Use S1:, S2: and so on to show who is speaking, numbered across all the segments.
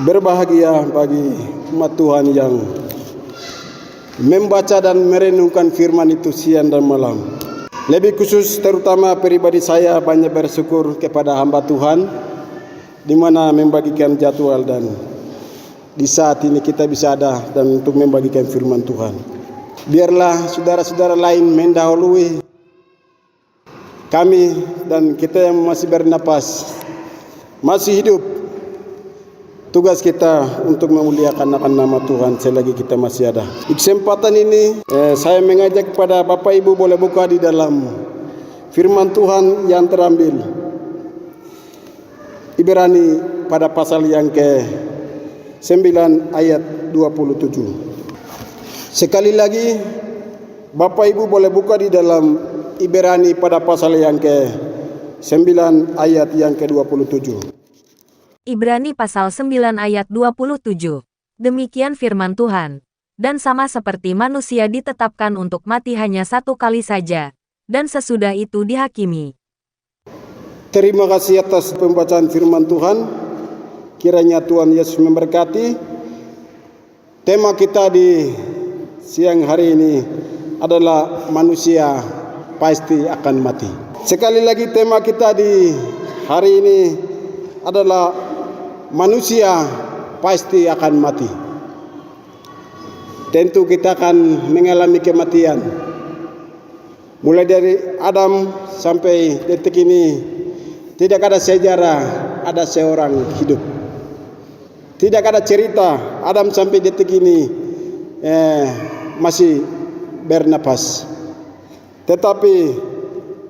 S1: Berbahagia bagi umat Tuhan yang membaca dan merenungkan firman itu siang dan malam. Lebih khusus terutama pribadi saya banyak bersyukur kepada hamba Tuhan di mana membagikan jadwal dan di saat ini kita bisa ada dan untuk membagikan firman Tuhan. Biarlah saudara-saudara lain mendahului kami dan kita yang masih bernapas, masih hidup. Tugas kita untuk memuliakan nama Tuhan selagi kita masih ada. Di kesempatan ini saya mengajak kepada Bapak Ibu boleh buka di dalam firman Tuhan yang terambil Ibrani pada pasal yang ke-9 ayat 27. Sekali lagi Bapak Ibu boleh buka di dalam Ibrani pada pasal yang ke-9 ayat yang ke-27.
S2: Ibrani pasal 9 ayat 27. Demikian firman Tuhan. Dan sama seperti manusia ditetapkan untuk mati hanya satu kali saja, dan sesudah itu dihakimi.
S1: Terima kasih atas pembacaan firman Tuhan. Kiranya Tuhan Yesus memberkati. Tema kita di siang hari ini adalah manusia pasti akan mati. Sekali lagi tema kita di hari ini adalah manusia pasti akan mati. Tentu kita akan mengalami kematian. Mulai dari Adam sampai detik ini tidak ada sejarah ada seorang hidup. Tidak ada cerita Adam sampai detik ini masih bernapas. Tetapi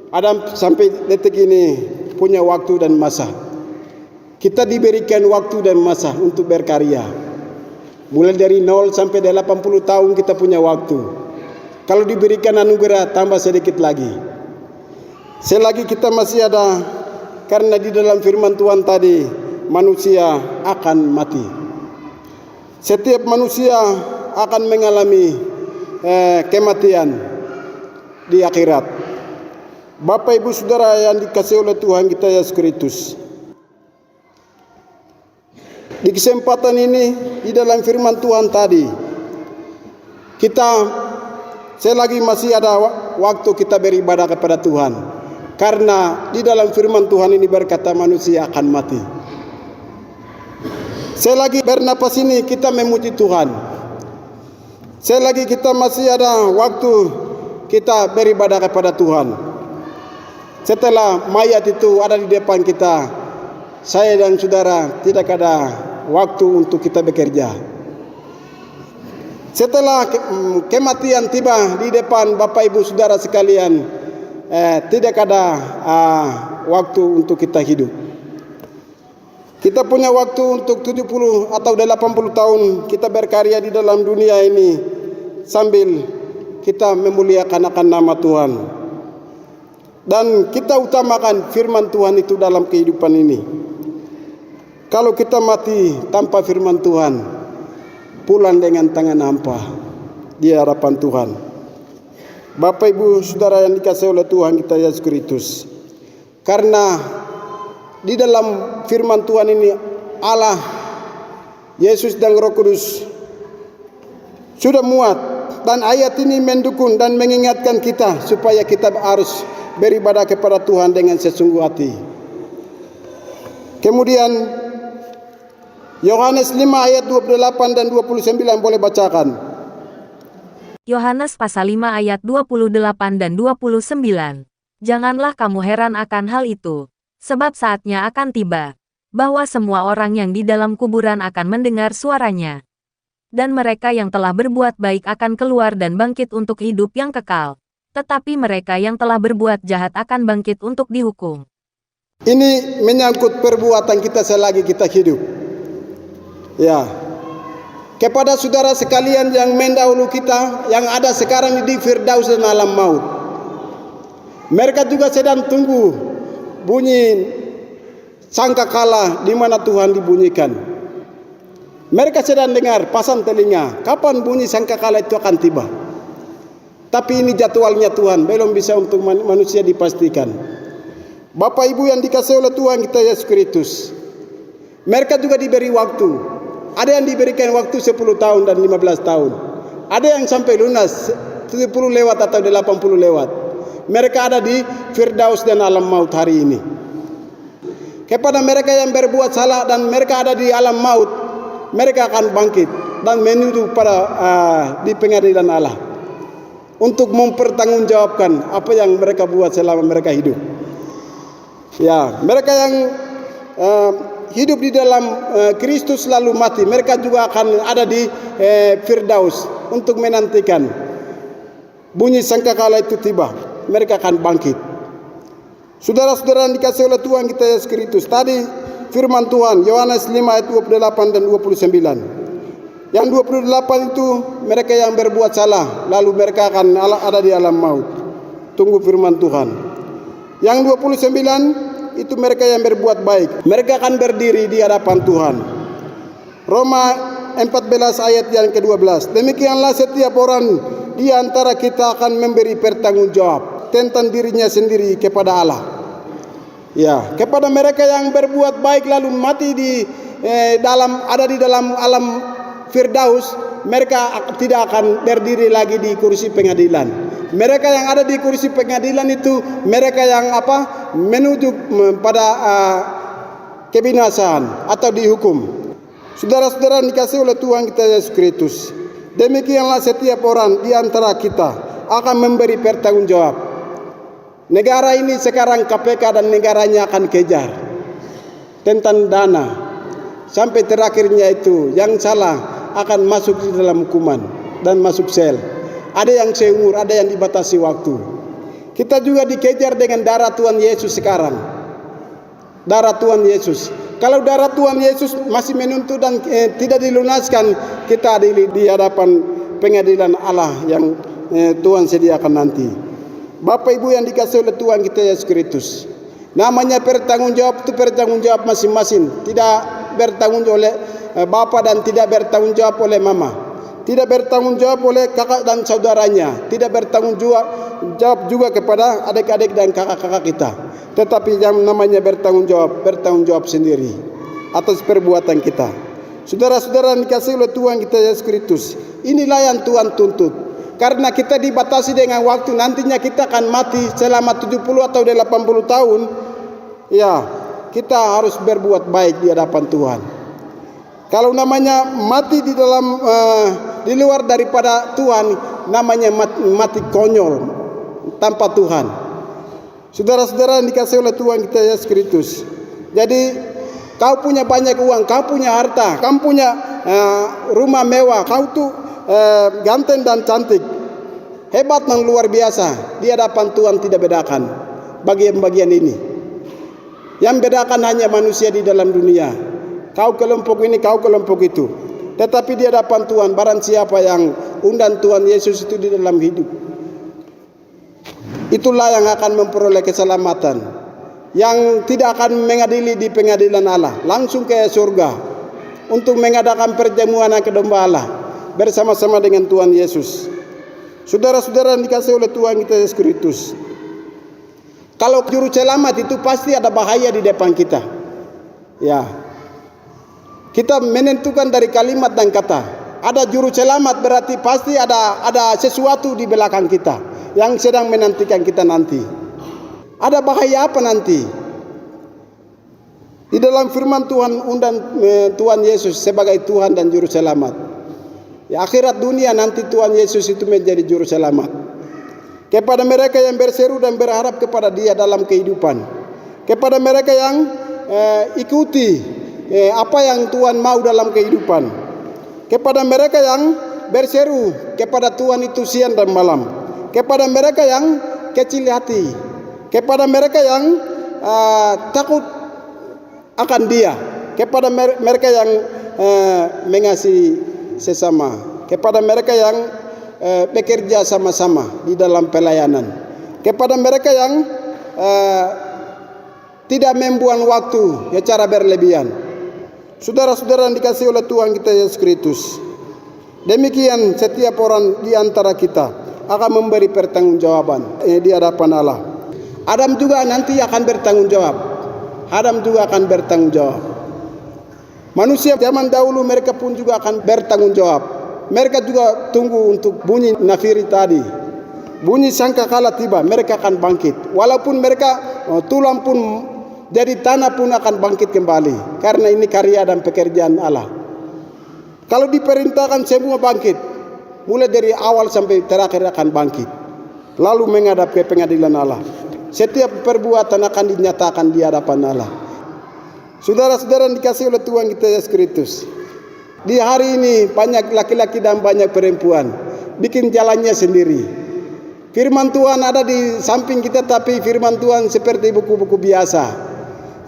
S1: Adam sampai detik ini punya waktu dan masa. Kita diberikan waktu dan masa untuk berkarya. Mulai dari 0 sampai 80 tahun kita punya waktu. Kalau diberikan anugerah tambah sedikit lagi. Selagi kita masih ada, karena di dalam firman Tuhan tadi manusia akan mati. Setiap manusia akan mengalami kematian di akhirat. Bapak Ibu Saudara yang dikasihi oleh Tuhan kita Yesus Kristus. Di kesempatan ini, di dalam firman Tuhan tadi, kita selagi masih ada waktu kita beribadah kepada Tuhan. Karena di dalam firman Tuhan ini berkata manusia akan mati. Selagi bernapas ini kita memuji Tuhan. Selagi kita masih ada waktu kita beribadah kepada Tuhan. Setelah mayat itu ada di depan kita, saya dan saudara tidak ada waktu untuk kita bekerja. Setelah kematian tiba di depan Bapak Ibu Saudara sekalian, tidak ada waktu untuk kita hidup. Kita punya waktu untuk 70 atau 80 tahun kita berkarya di dalam dunia ini sambil kita memuliakan akan nama Tuhan. Dan kita utamakan firman Tuhan itu dalam kehidupan ini. Kalau kita mati tanpa firman Tuhan, pulang dengan tangan hampa di hadapan Tuhan. Bapak Ibu Saudara yang dikasihi oleh Tuhan kita Yesus Kristus. Karena di dalam firman Tuhan ini Allah, Yesus dan Roh Kudus sudah muat, dan ayat ini mendukung dan mengingatkan kita supaya kita harus beribadah kepada Tuhan dengan sesungguh hati. Kemudian Yohanes 5 ayat 28 dan 29 boleh bacakan.
S2: Yohanes pasal 5 ayat 28 dan 29. Janganlah kamu heran akan hal itu, sebab saatnya akan tiba, bahwa semua orang yang di dalam kuburan akan mendengar suaranya. Dan mereka yang telah berbuat baik akan keluar dan bangkit untuk hidup yang kekal. Tetapi mereka yang telah berbuat jahat akan bangkit untuk dihukum.
S1: Ini menyangkut perbuatan kita selagi kita hidup. Ya, kepada saudara sekalian yang mendahulu kita, yang ada sekarang di Firdaus dan alam maut, mereka juga sedang tunggu bunyi sangkakala di mana Tuhan dibunyikan. Mereka sedang dengar, pasang telinga, kapan bunyi sangkakala itu akan tiba. Tapi ini jadwalnya Tuhan, belum bisa untuk manusia dipastikan. Bapak Ibu yang dikasihi oleh Tuhan kita Yesus Kristus, Mereka juga diberi waktu. Ada yang diberikan waktu 10 tahun dan 15 tahun. Ada yang sampai lunas 70 lewat atau 80 lewat. Mereka ada di Firdaus dan alam maut hari ini. Kepada mereka yang berbuat salah dan mereka ada di alam maut, mereka akan bangkit dan menuju pada di pengadilan Allah untuk mempertanggungjawabkan apa yang mereka buat selama mereka hidup. Ya, mereka yang hidup di dalam Kristus lalu mati, mereka juga akan ada di Firdaus untuk menantikan bunyi sangkakala itu tiba. Mereka akan bangkit. Saudara-saudara yang dikasihi oleh Tuhan kita Yesus Kristus, tadi firman Tuhan Yohanes 5 ayat 28 dan 29. Yang 28 itu mereka yang berbuat salah, lalu mereka akan ada di alam maut. Tunggu firman Tuhan. Yang 29 itu mereka yang berbuat baik, mereka akan berdiri di hadapan Tuhan. Roma 14 ayat yang ke-12. Demikianlah setiap orang di antara kita akan memberi pertanggungjawab tentang dirinya sendiri kepada Allah. Ya, kepada mereka yang berbuat baik lalu mati di dalam alam Firdaus, mereka tidak akan berdiri lagi di kursi pengadilan. Mereka yang ada di kursi pengadilan itu mereka yang menuju pada kebinasaan atau dihukum. Saudara-saudara yang dikasihi oleh Tuhan kita Yesus Kristus, demikianlah setiap orang di antara kita akan memberi pertanggungjawab. Negara ini sekarang KPK dan negaranya akan kejar tentang dana. Sampai terakhirnya itu yang salah akan masuk di dalam hukuman dan masuk sel. Ada yang seumur, ada yang dibatasi waktu. Kita juga dikejar dengan darah Tuhan Yesus sekarang. Darah Tuhan Yesus. Kalau darah Tuhan Yesus masih menuntut dan tidak dilunaskan, kita adili di hadapan pengadilan Allah yang Tuhan sediakan nanti. Bapak Ibu yang dikasihi oleh Tuhan kita Yesus Kristus, namanya bertanggungjawab itu bertanggungjawab masing-masing. Tidak bertanggung jawab oleh bapak dan tidak bertanggung jawab oleh mama, tidak bertanggung jawab oleh kakak dan saudaranya, tidak bertanggung jawab juga kepada adik-adik dan kakak-kakak kita. Tetapi yang namanya bertanggung jawab sendiri atas perbuatan kita. Saudara-saudara yang dikasihi oleh Tuhan kita Yesus Kristus, inilah yang Tuhan tuntut. Karena kita dibatasi dengan waktu, nantinya kita akan mati selama 70 atau 80 tahun. Ya, kita harus berbuat baik di hadapan Tuhan. Kalau namanya mati di luar daripada Tuhan, namanya mati konyol tanpa Tuhan. Saudara-saudara yang dikasihi oleh Tuhan kita Yesus Kristus. Jadi kau punya banyak uang, kau punya harta, kau punya rumah mewah, kau tuh ganteng dan cantik, hebat dan luar biasa. Di hadapan Tuhan tidak bedakan bagian-bagian ini. Yang bedakan hanya manusia di dalam dunia. Kau kelompok ini, kau kelompok itu. Tetapi di hadapan Tuhan, barang siapa yang undang Tuhan Yesus itu di dalam hidup, itulah yang akan memperoleh keselamatan. Yang tidak akan mengadili di pengadilan Allah, langsung ke surga untuk mengadakan perjamuan ke domba Allah bersama-sama dengan Tuhan Yesus. Saudara-saudara yang dikasihi oleh Tuhan kita Yesus Kristus, kalau juru selamat itu pasti ada bahaya di depan kita. Ya, kita menentukan dari kalimat dan kata. Ada juru selamat berarti pasti ada sesuatu di belakang kita yang sedang menantikan kita nanti. Ada bahaya apa nanti? Di dalam firman Tuhan undang Tuhan Yesus sebagai Tuhan dan juru selamat. Di akhirat dunia nanti Tuhan Yesus itu menjadi juru selamat. Kepada mereka yang berseru dan berharap kepada Dia dalam kehidupan. Kepada mereka yang ikuti apa yang Tuhan mau dalam kehidupan. Kepada mereka yang berseru kepada Tuhan itu siang dan malam. Kepada mereka yang kecil hati. Kepada mereka yang takut akan Dia. Kepada mereka yang mengasihi sesama, kepada mereka yang bekerja sama-sama di dalam pelayanan, kepada mereka yang tidak membuang waktu secara berlebihan. Saudara-saudara yang dikasihi oleh Tuhan kita Yesus Kristus, demikian setiap orang di antara kita akan memberi pertanggungjawaban di hadapan Allah. Adam juga nanti akan bertanggung jawab. Adam juga akan bertanggung jawab. Manusia zaman dahulu mereka pun juga akan bertanggung jawab. Mereka juga tunggu untuk bunyi nafiri tadi. Bunyi sangkakala tiba, mereka akan bangkit. Walaupun mereka tulang pun jadi tanah pun akan bangkit kembali. Karena ini karya dan pekerjaan Allah. Kalau diperintahkan semua bangkit, mulai dari awal sampai terakhir akan bangkit. Lalu menghadap ke pengadilan Allah. Setiap perbuatan akan dinyatakan di hadapan Allah. Saudara-saudara dikasih oleh Tuhan kita Yesus Kristus. Di hari ini banyak laki-laki dan banyak perempuan bikin jalannya sendiri. Firman Tuhan ada di samping kita, tapi firman Tuhan seperti buku-buku biasa.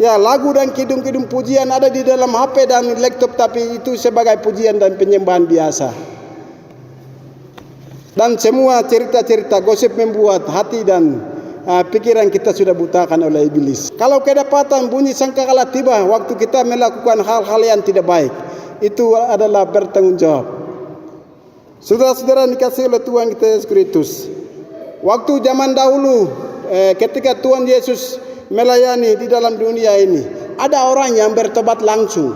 S1: Ya, lagu dan kidung-kidung pujian ada di dalam HP dan laptop, tapi itu sebagai pujian dan penyembahan biasa. Dan semua cerita-cerita gosip membuat hati dan pikiran kita sudah butakan oleh iblis. Kalau kedapatan bunyi sangkakala tiba waktu kita melakukan hal-hal yang tidak baik, itu adalah bertanggung jawab. Saudara-saudara dikasih oleh Tuhan kita Yesus Kristus. Waktu zaman dahulu ketika Tuhan Yesus melayani di dalam dunia ini, ada orang yang bertobat langsung.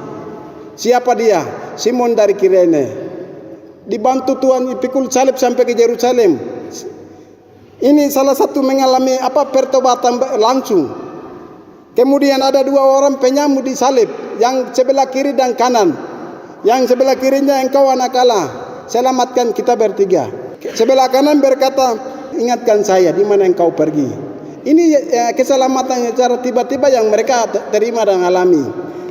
S1: Siapa dia? Simon dari Kirene. Dibantu Tuhan dipikul salib sampai ke Yerusalem. Ini salah satu mengalami pertobatan langsung. Kemudian ada dua orang penyambut di salib, yang sebelah kiri dan kanan. Yang sebelah kirinya, engkau anak Allah, selamatkan kita bertiga. Sebelah kanan berkata, ingatkan saya di mana engkau pergi. Ini keselamatan secara tiba-tiba yang mereka terima dan alami.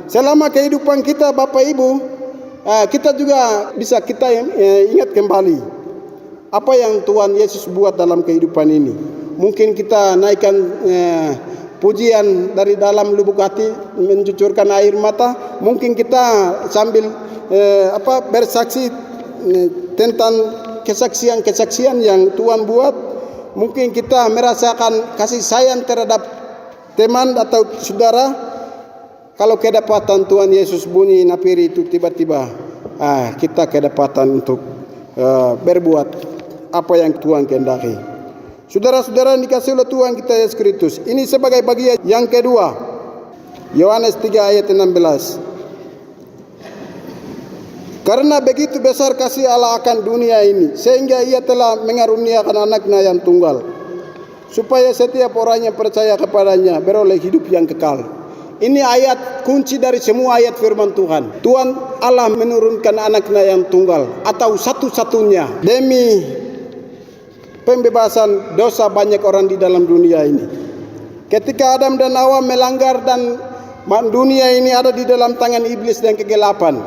S1: Selama kehidupan kita Bapak Ibu, kita juga bisa kita ingat kembali apa yang Tuhan Yesus buat dalam kehidupan ini. Mungkin kita naikkan pujian dari dalam lubuk hati, mencucurkan air mata. Mungkin kita sambil bersaksi tentang kesaksian-kesaksian yang Tuhan buat. Mungkin kita merasakan kasih sayang terhadap teman atau saudara. Kalau kedapatan Tuhan Yesus bunyi nafiri itu tiba-tiba, kita kedapatan untuk berbuat apa yang Tuhan kehendaki. Saudara-saudara dikasih oleh Tuhan kita Yesus Kristus. Ini sebagai bagian yang kedua. Yohanes 3 ayat 16. Karena begitu besar kasih Allah akan dunia ini, sehingga ia telah mengaruniakan anaknya yang tunggal, supaya setiap orang yang percaya kepadanya beroleh hidup yang kekal. Ini ayat kunci dari semua ayat firman Tuhan. Tuhan Allah menurunkan anaknya yang tunggal, atau satu-satunya, demi pembebasan dosa banyak orang di dalam dunia ini. Ketika Adam dan Hawa melanggar dan dunia ini ada di dalam tangan iblis dan kegelapan,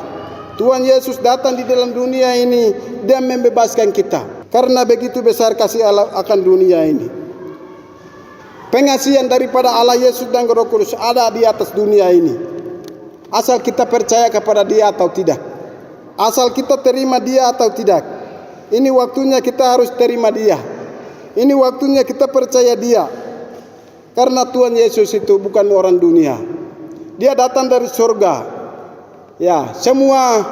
S1: Tuhan Yesus datang di dalam dunia ini dan membebaskan kita. Karena begitu besar kasih Allah akan dunia ini. Pengasihan daripada Allah Yesus dan Roh Kudus ada di atas dunia ini. Asal kita percaya kepada Dia atau tidak. Asal kita terima Dia atau tidak. Ini waktunya kita harus terima Dia. Ini waktunya kita percaya Dia. Karena Tuhan Yesus itu bukan orang dunia. Dia datang dari surga. Ya, semua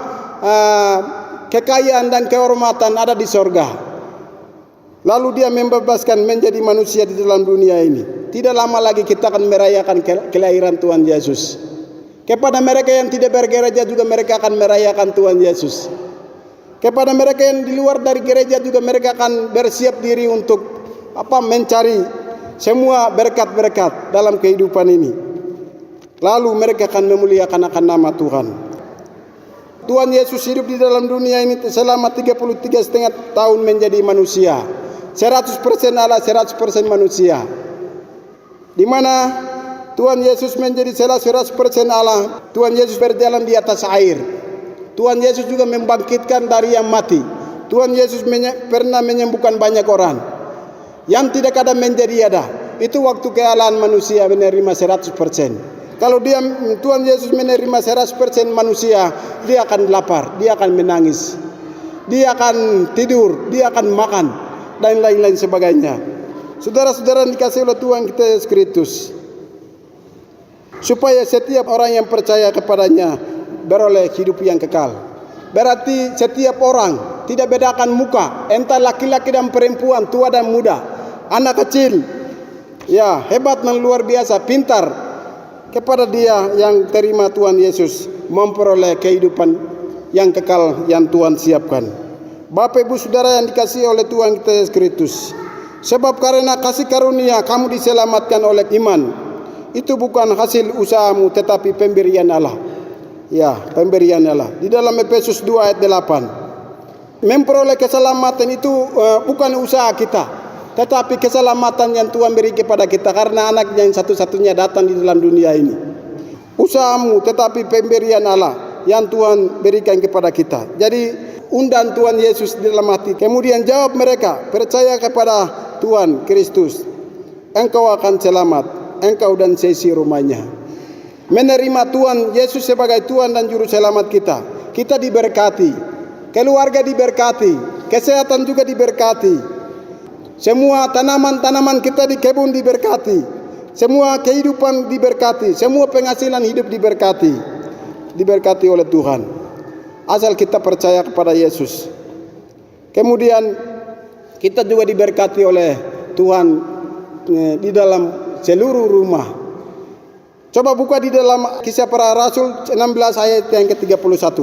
S1: kekayaan dan kehormatan ada di sorga. Lalu dia membebaskan menjadi manusia di dalam dunia ini. Tidak lama lagi kita akan merayakan kelahiran Tuhan Yesus. Kepada mereka yang tidak bergereja juga mereka akan merayakan Tuhan Yesus. Kepada mereka yang di luar dari gereja juga mereka akan bersiap diri untuk mencari semua berkat-berkat dalam kehidupan ini. Lalu mereka akan memuliakan akan nama Tuhan. Tuhan Yesus hidup di dalam dunia ini selama 33,5 tahun menjadi manusia. 100% Allah, 100% manusia. Di mana Tuhan Yesus menjadi 100% Allah. Tuhan Yesus berjalan di atas air. Tuhan Yesus juga membangkitkan dari yang mati. Tuhan Yesus pernah menyembuhkan banyak orang. Yang tidak ada menjadi ada. Itu waktu kealahan manusia menerima 100%. Kalau Tuhan Yesus menerima 100% manusia, dia akan lapar, dia akan menangis, dia akan tidur, dia akan makan, dan lain-lain sebagainya. Saudara-saudara dikasih oleh Tuhan kita Yesus Kristus, supaya setiap orang yang percaya kepadanya beroleh hidup yang kekal. Berarti setiap orang, tidak bedakan muka, entah laki-laki dan perempuan, tua dan muda, anak kecil, ya hebat dan luar biasa, pintar, kepada dia yang terima Tuhan Yesus memperoleh kehidupan yang kekal yang Tuhan siapkan. Bapak Ibu Saudara yang dikasihi oleh Tuhan kita Yesus Kristus, sebab karena kasih karunia kamu diselamatkan oleh iman. Itu bukan hasil usahamu tetapi pemberian Allah. Ya, pemberian Allah. Di dalam Efesus 2 ayat 8. Memperoleh keselamatan itu bukan usaha kita, tetapi keselamatan yang Tuhan beri kepada kita karena anaknya yang satu-satunya datang di dalam dunia ini. Usahamu tetapi pemberian Allah yang Tuhan berikan kepada kita. Jadi undang Tuhan Yesus di dalam hati. Kemudian jawab mereka, percaya kepada Tuhan Kristus, engkau akan selamat, engkau dan seisi rumahnya. Menerima Tuhan Yesus sebagai Tuhan dan Juru Selamat kita. Kita diberkati, keluarga diberkati, kesehatan juga diberkati. Semua tanaman-tanaman kita di kebun diberkati, semua kehidupan diberkati, semua penghasilan hidup diberkati oleh Tuhan. Asal kita percaya kepada Yesus. Kemudian kita juga diberkati oleh Tuhan di dalam seluruh rumah. Coba buka di dalam Kisah Para Rasul 16 ayat yang ke-31.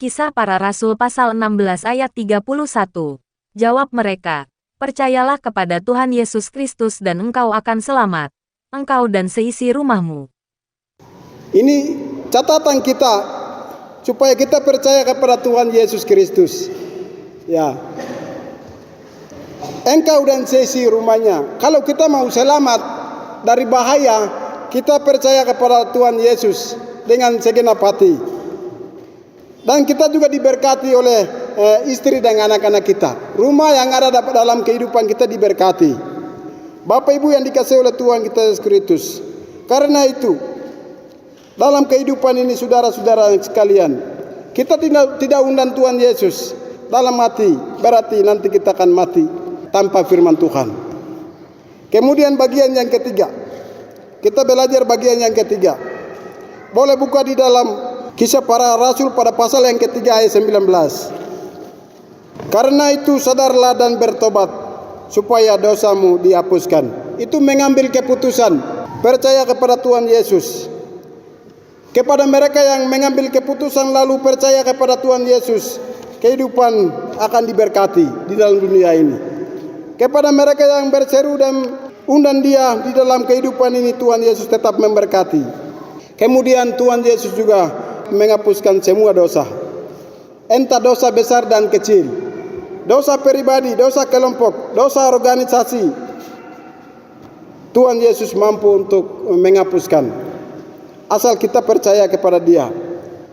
S2: Kisah Para Rasul pasal 16 ayat 31. Jawab mereka, percayalah kepada Tuhan Yesus Kristus dan engkau akan selamat, engkau dan seisi rumahmu.
S1: Ini catatan kita supaya kita percaya kepada Tuhan Yesus Kristus. Ya. Engkau dan seisi rumahnya. Kalau kita mau selamat dari bahaya, kita percaya kepada Tuhan Yesus dengan segenap hati. Dan kita juga diberkati oleh istri dan anak-anak kita. Rumah yang ada dalam kehidupan kita diberkati. Bapak Ibu yang dikasihi oleh Tuhan kita Yesus Kristus. Karena itu, dalam kehidupan ini saudara-saudara sekalian, kita tidak undang Tuhan Yesus dalam hati, berarti nanti kita akan mati tanpa firman Tuhan. Kemudian bagian yang ketiga, kita belajar bagian yang ketiga. Boleh buka di dalam Kisah Para Rasul pada pasal yang ketiga ayat 19. Karena itu sadarlah dan bertobat supaya dosamu dihapuskan. Itu mengambil keputusan percaya kepada Tuhan Yesus. Kepada mereka yang mengambil keputusan lalu percaya kepada Tuhan Yesus, kehidupan akan diberkati di dalam dunia ini. Kepada mereka yang berseru dan undang dia di dalam kehidupan ini, Tuhan Yesus tetap memberkati. Kemudian Tuhan Yesus juga menghapuskan semua dosa. Entah dosa besar dan kecil, dosa pribadi, dosa kelompok, dosa organisasi. Tuhan Yesus mampu untuk menghapuskan. Asal kita percaya kepada dia.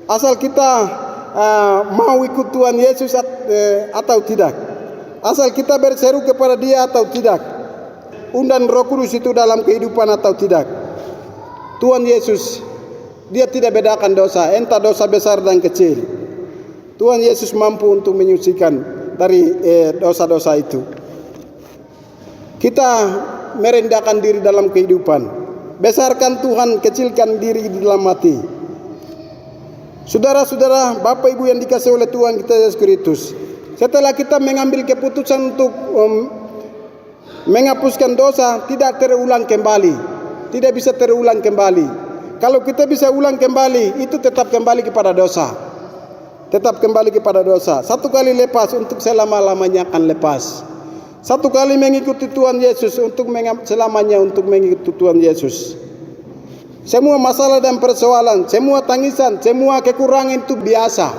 S1: Asal kita mau ikut Tuhan Yesus atau tidak. Asal kita berseru kepada dia atau tidak. Undang Roh Kudus itu dalam kehidupan atau tidak. Tuhan Yesus, dia tidak bedakan dosa, entah dosa besar dan kecil. Tuhan Yesus mampu untuk menyucikan dari dosa-dosa itu. Kita merendahkan diri dalam kehidupan. Besarkan Tuhan, kecilkan diri di dalam hati. Saudara-saudara, Bapak Ibu yang dikasihi oleh Tuhan kita Yesus Kristus, setelah kita mengambil keputusan untuk menghapuskan dosa, tidak terulang kembali. Tidak bisa terulang kembali. Kalau kita bisa ulang kembali, itu tetap kembali kepada dosa. Tetap kembali kepada dosa. Satu kali lepas, untuk selama-lamanya akan lepas. Satu kali mengikuti Tuhan Yesus, untuk selamanya untuk mengikuti Tuhan Yesus. Semua masalah dan persoalan, semua tangisan, semua kekurangan itu biasa.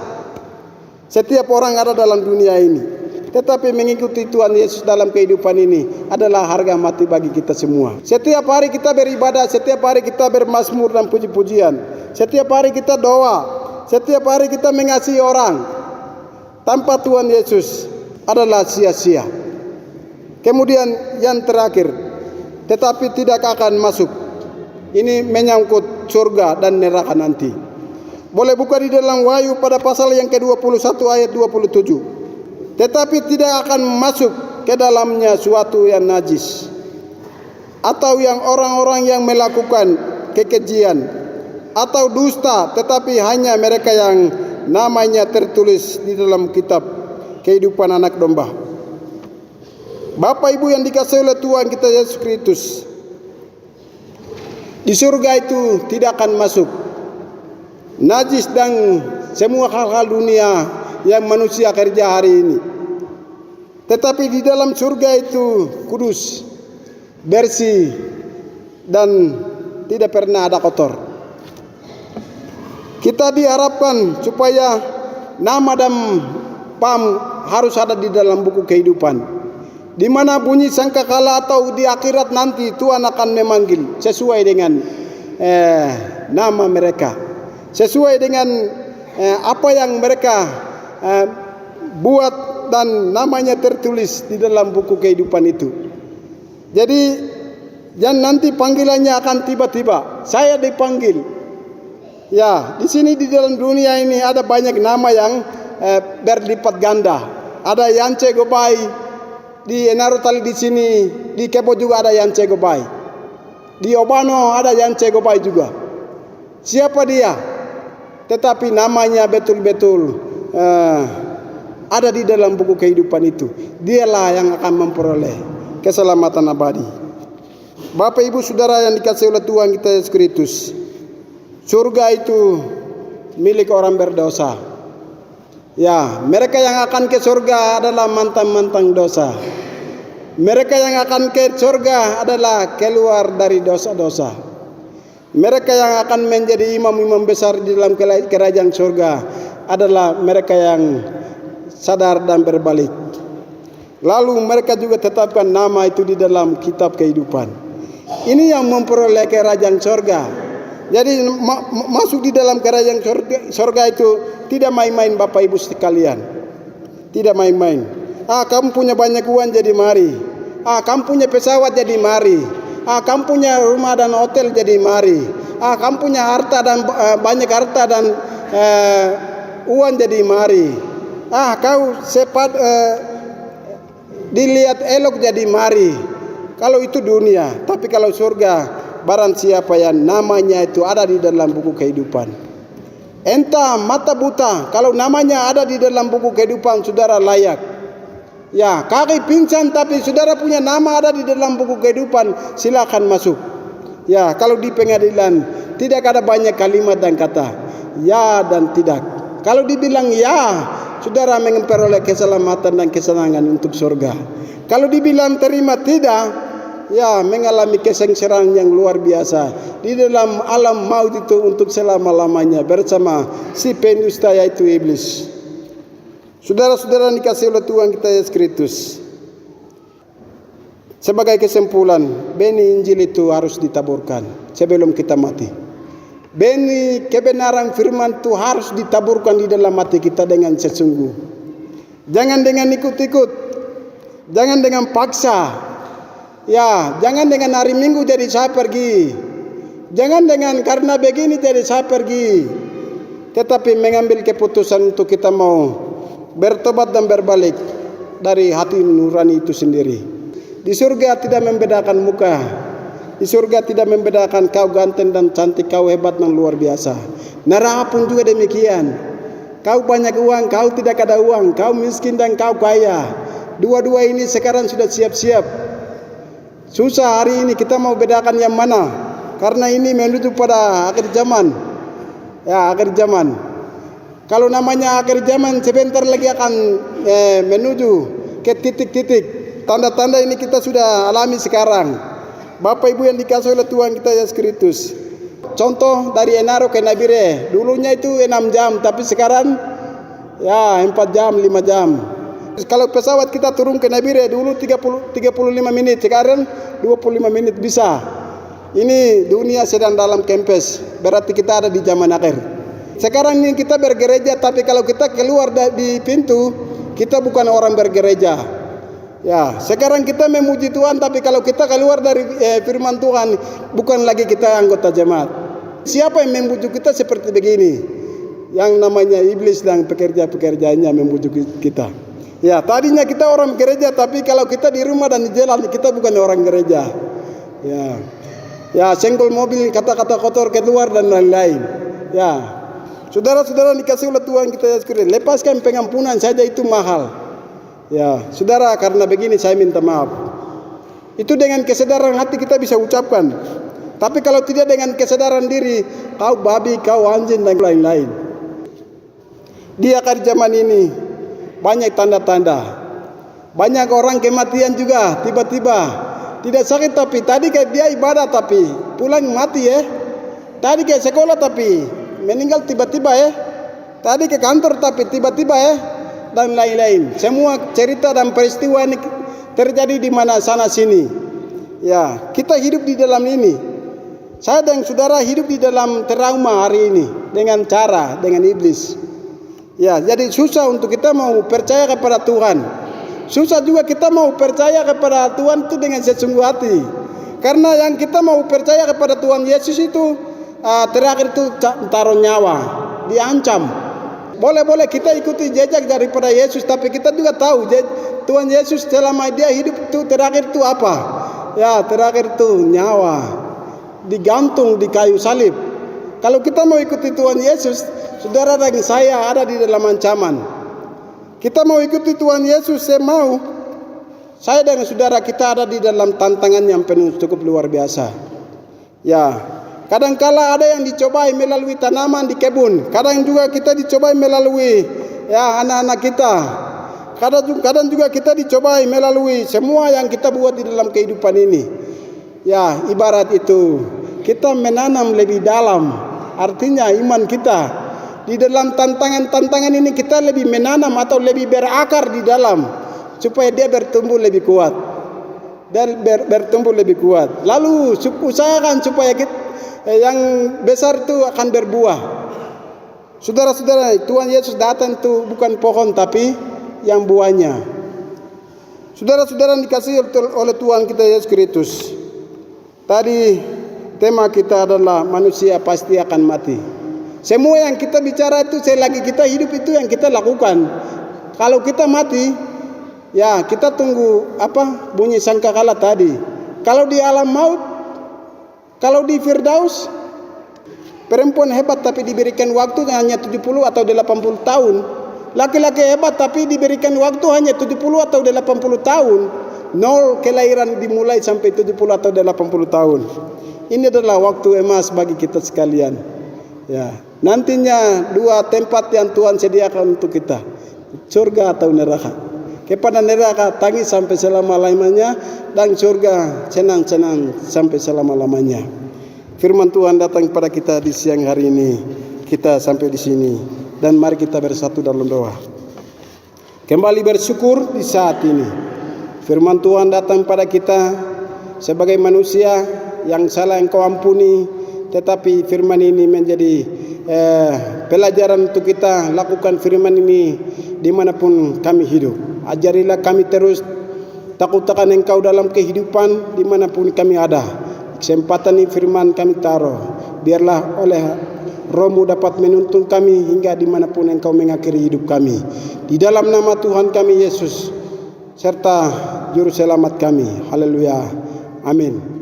S1: Setiap orang ada dalam dunia ini. Tetapi mengikuti Tuhan Yesus dalam kehidupan ini adalah harga mati bagi kita semua. Setiap hari kita beribadah, setiap hari kita bermazmur dan puji-pujian. Setiap hari kita doa, setiap hari kita mengasihi orang. Tanpa Tuhan Yesus adalah sia-sia. Kemudian yang terakhir, tetapi tidak akan masuk. Ini menyangkut surga dan neraka nanti. Boleh buka di dalam Wahyu pada pasal yang ke-21 ayat 27. Tetapi tidak akan masuk ke dalamnya suatu yang najis, atau yang orang-orang yang melakukan kekejian, atau dusta, tetapi hanya mereka yang namanya tertulis di dalam kitab kehidupan anak domba. Bapak Ibu yang dikasihi oleh Tuhan kita Yesus Kristus, Di surga itu tidak akan masuk najis dan semua hal-hal dunia yang manusia kerja hari ini. Tetapi di dalam surga itu kudus, bersih, dan tidak pernah ada kotor. Kita diharapkan supaya nama dan pam harus ada di dalam buku kehidupan. Di mana bunyi sangkakala atau di akhirat nanti Tuhan akan memanggil sesuai dengan nama mereka, sesuai dengan apa yang mereka buat dan namanya tertulis di dalam buku kehidupan itu. Jadi dan nanti panggilannya akan tiba-tiba. Saya dipanggil. Ya, di sini di dalam dunia ini ada banyak nama yang berlipat ganda. Ada Yance Gobai di Enaro Tali di sini, di Kepo juga ada Yance Gobai. Di Obano ada Yance Gobai juga. Siapa dia? Tetapi namanya betul-betul ada di dalam buku kehidupan itu. Dialah yang akan memperoleh keselamatan abadi. Bapak Ibu Saudara yang dikasihi oleh Tuhan kita Yesus Kristus, surga itu milik orang berdosa. Ya, mereka yang akan ke surga adalah mantan-mantan dosa. Mereka yang akan ke surga adalah keluar dari dosa-dosa. Mereka yang akan menjadi imam-imam besar di dalam kerajaan surga adalah mereka yang sadar dan berbalik. Lalu mereka juga tetapkan nama itu di dalam kitab kehidupan. Ini yang memperoleh kerajaan surga. Jadi masuk di dalam kerajaan surga itu tidak main-main Bapak Ibu sekalian. Tidak main-main. Kamu punya banyak uang jadi mari. Kamu punya pesawat jadi mari. Kamu punya rumah dan hotel jadi mari. Kamu punya harta dan banyak harta dan uang jadi mari. Kau sempat dilihat elok jadi mari. Kalau itu dunia, tapi kalau surga, barang siapa yang namanya itu ada di dalam buku kehidupan. Entah mata buta, kalau namanya ada di dalam buku kehidupan, saudara layak. Ya, kaki pingsan tapi saudara punya nama ada di dalam buku kehidupan, silakan masuk. Ya, kalau di pengadilan tidak ada banyak kalimat dan kata ya dan tidak. Kalau dibilang ya, saudara memperoleh keselamatan dan kesenangan untuk surga. Kalau dibilang terima tidak, ya mengalami kesengsaraan yang luar biasa di dalam alam maut itu untuk selama-lamanya bersama si pendusta yaitu iblis. Saudara-saudara dikasihi oleh Tuhan kita Yesus Kristus. Sebagai kesimpulan, benih Injil itu harus ditaburkan sebelum kita mati. Benih kebenaran firman itu harus ditaburkan di dalam hati kita dengan sesungguh. Jangan dengan ikut-ikut. Jangan dengan paksa. Ya, jangan dengan hari Minggu jadi saya pergi. Jangan dengan karena begini jadi saya pergi. Tetapi mengambil keputusan untuk kita mau bertobat dan berbalik dari hati nurani itu sendiri. Di surga tidak membedakan muka. Di surga tidak membedakan kau ganteng dan cantik, kau hebat dan luar biasa. Neraka pun juga demikian. Kau banyak uang, kau tidak ada uang, kau miskin dan kau kaya. Dua-dua ini sekarang sudah siap-siap. Susah hari ini kita mau bedakan yang mana. Karena ini menuju pada akhir zaman. Ya, akhir zaman. Kalau namanya akhir zaman sebentar lagi akan menuju ke titik-titik. Tanda-tanda ini kita sudah alami sekarang. Bapak Ibu yang dikasihi oleh Tuhan kita Yesus Kristus. Contoh dari Enaro ke Nabire. Dulunya itu 6 jam, tapi sekarang ya 4 jam, 5 jam. Kalau pesawat kita turun ke Nabire dulu 35 menit, sekarang 25 menit bisa. Ini dunia sedang dalam kempes, berarti kita ada di zaman akhir. Sekarang ini kita bergereja, tapi kalau kita keluar di pintu, kita bukan orang bergereja. Ya, sekarang kita memuji Tuhan, tapi kalau kita keluar dari firman Tuhan, bukan lagi kita anggota jemaat. Siapa yang membujuk kita seperti begini? Yang namanya iblis dan pekerja-pekerjanya membujuk kita. Ya, tadinya kita orang gereja, tapi kalau kita di rumah dan di jalan, kita bukan orang gereja. Ya, senggol mobil, kata-kata kotor keluar dan lain-lain. Ya, saudara-saudara dikasihi oleh Tuhan kita Yesus Kristus, lepaskan pengampunan saja itu mahal. Ya, saudara, karena begini saya minta maaf. Itu dengan kesadaran hati kita bisa ucapkan. Tapi kalau tidak dengan kesadaran diri, kau babi, kau anjing dan lain-lain. Di akhir zaman ini banyak tanda-tanda. Banyak orang kematian juga tiba-tiba. Tidak sakit tapi tadi kayak dia ibadah tapi pulang mati ya. Tadi ke sekolah tapi meninggal tiba-tiba ya. Tadi ke kantor tapi tiba-tiba ya. Dan lain-lain. Semua cerita dan peristiwa ini terjadi di mana sana sini. Ya, kita hidup di dalam ini. Saya dan saudara hidup di dalam trauma hari ini dengan iblis. Ya, jadi susah untuk kita mau percaya kepada Tuhan. Susah juga kita mau percaya kepada Tuhan itu dengan sesungguh hati. Karena yang kita mau percaya kepada Tuhan Yesus itu terakhir itu taruh nyawa, diancam. Boleh kita ikuti jejak daripada Yesus, tapi kita juga tahu Tuhan Yesus selama dia hidup itu terakhir itu apa? Ya, terakhir itu nyawa, digantung di kayu salib. Kalau kita mau ikuti Tuhan Yesus, saudara dan saya ada di dalam ancaman. Kita mau ikuti Tuhan Yesus, saya dan saudara kita ada di dalam tantangan yang penuh cukup luar biasa. Ya, kadangkala ada yang dicobai melalui tanaman di kebun, kadang juga kita dicobai melalui ya anak-anak kita. Kadang juga kita dicobai melalui semua yang kita buat di dalam kehidupan ini. Ya, ibarat itu kita menanam lebih dalam, artinya iman kita di dalam tantangan-tantangan ini kita lebih menanam atau lebih berakar di dalam supaya dia bertumbuh lebih kuat dan bertumbuh lebih kuat. Lalu usahakan supaya yang besar itu akan berbuah. Saudara-saudara, Tuhan Yesus datang itu bukan pohon tapi yang buahnya. Saudara-saudara dikasihi oleh Tuhan kita Yesus Kristus. Tadi tema kita adalah manusia pasti akan mati. Semua yang kita bicara itu selagi kita hidup itu yang kita lakukan. Kalau kita mati, ya kita tunggu bunyi sangkakala tadi. Kalau di alam maut, kalau di Firdaus, perempuan hebat tapi diberikan waktu hanya 70 atau 80 tahun. Laki-laki hebat tapi diberikan waktu hanya 70 atau 80 tahun. Nol kelahiran dimulai sampai 70 atau 80 tahun. Ini adalah waktu emas bagi kita sekalian. Ya, nantinya dua tempat yang Tuhan sediakan untuk kita, surga atau neraka. Kepada neraka tangis sampai selama-lamanya, dan surga senang-senang sampai selama-lamanya. Firman Tuhan datang kepada kita di siang hari ini. Kita sampai di sini dan mari kita bersatu dalam doa. Kembali bersyukur di saat ini. Firman Tuhan datang pada kita sebagai manusia yang salah Engkau ampuni. Tetapi firman ini menjadi pelajaran untuk kita lakukan firman ini dimanapun kami hidup. Ajarilah kami terus takut akan Engkau dalam kehidupan dimanapun kami ada. Kesempatan ini firman kami taruh. Biarlah oleh Roh-Mu dapat menuntun kami hingga dimanapun Engkau mengakhiri hidup kami. Di dalam nama Tuhan kami Yesus serta Juru Selamat kami. Haleluya. Amin.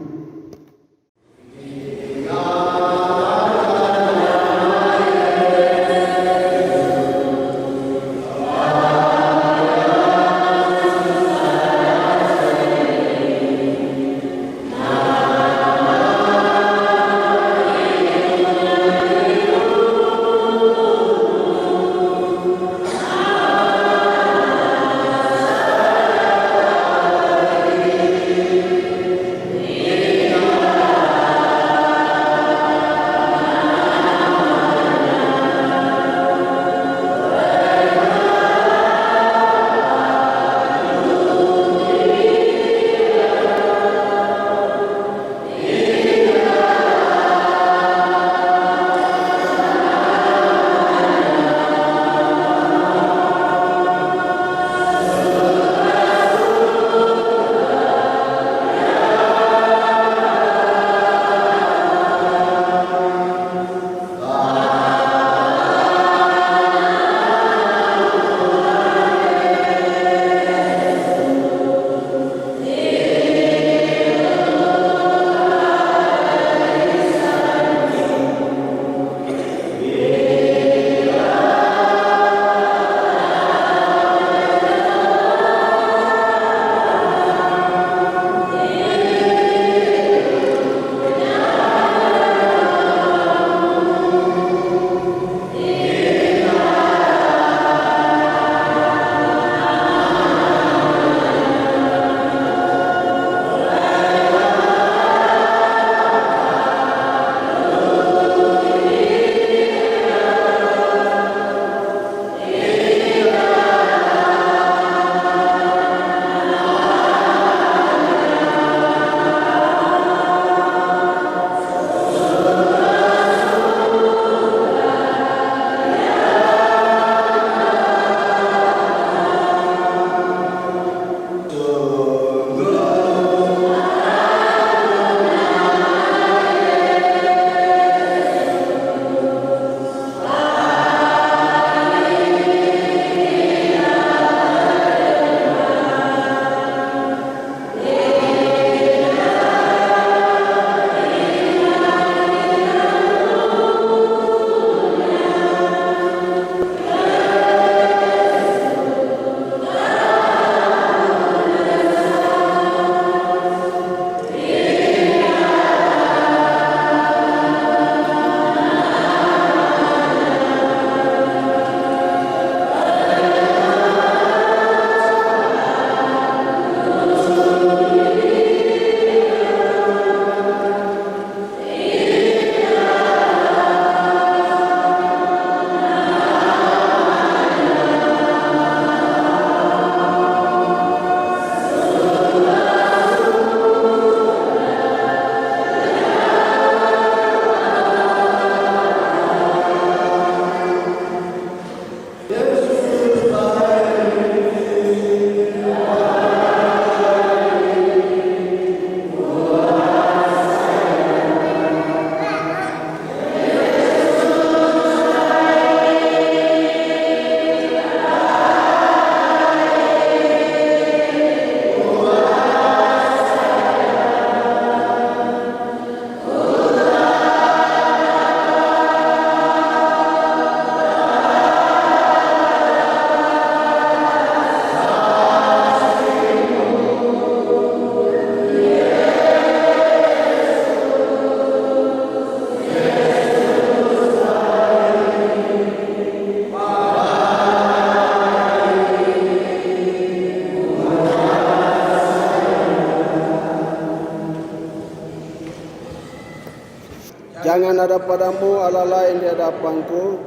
S3: Jangan ada padamu Allah lain di hadapanku.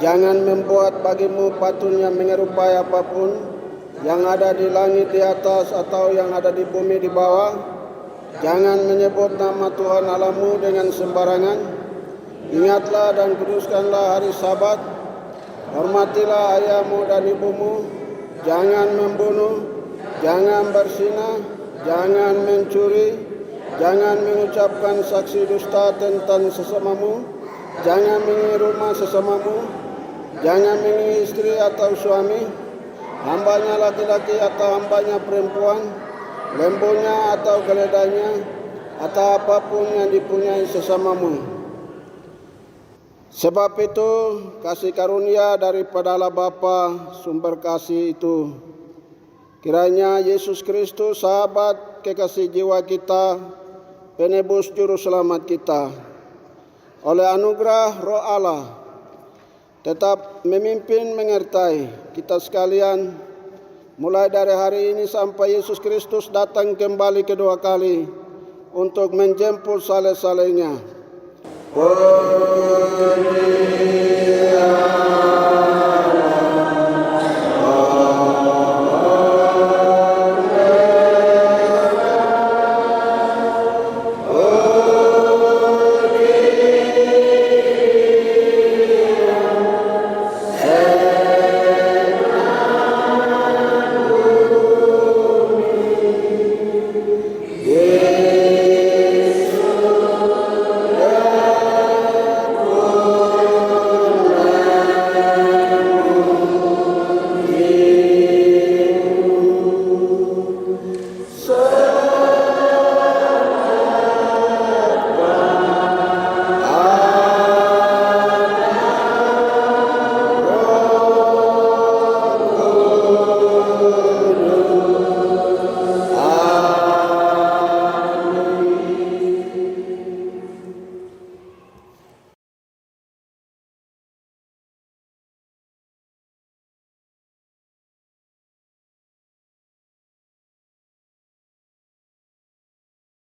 S3: Jangan membuat bagimu patung yang menyerupai apapun yang ada di langit di atas atau yang ada di bumi di bawah. Jangan menyebut nama Tuhan Allahmu dengan sembarangan. Ingatlah dan kuduskanlah hari Sabat. Hormatilah ayahmu dan ibumu. Jangan membunuh, jangan berzina, jangan mencuri, jangan mengucapkan saksi dusta tentang sesamamu, jangan mengingat rumah sesamamu, jangan mengingat istri atau suami, hambanya laki-laki atau hambanya perempuan, lembunya atau keledainya, atau apapun yang dipunyai sesamamu. Sebab itu kasih karunia daripada Allah Bapa, sumber kasih itu. Kiranya Yesus Kristus, sahabat kekasih jiwa kita, penebus juru selamat kita, oleh anugerah Roh Allah, tetap memimpin menyertai kita sekalian, mulai dari hari ini sampai Yesus Kristus datang kembali kedua kali untuk menjemput saleh-salehnya. Amin.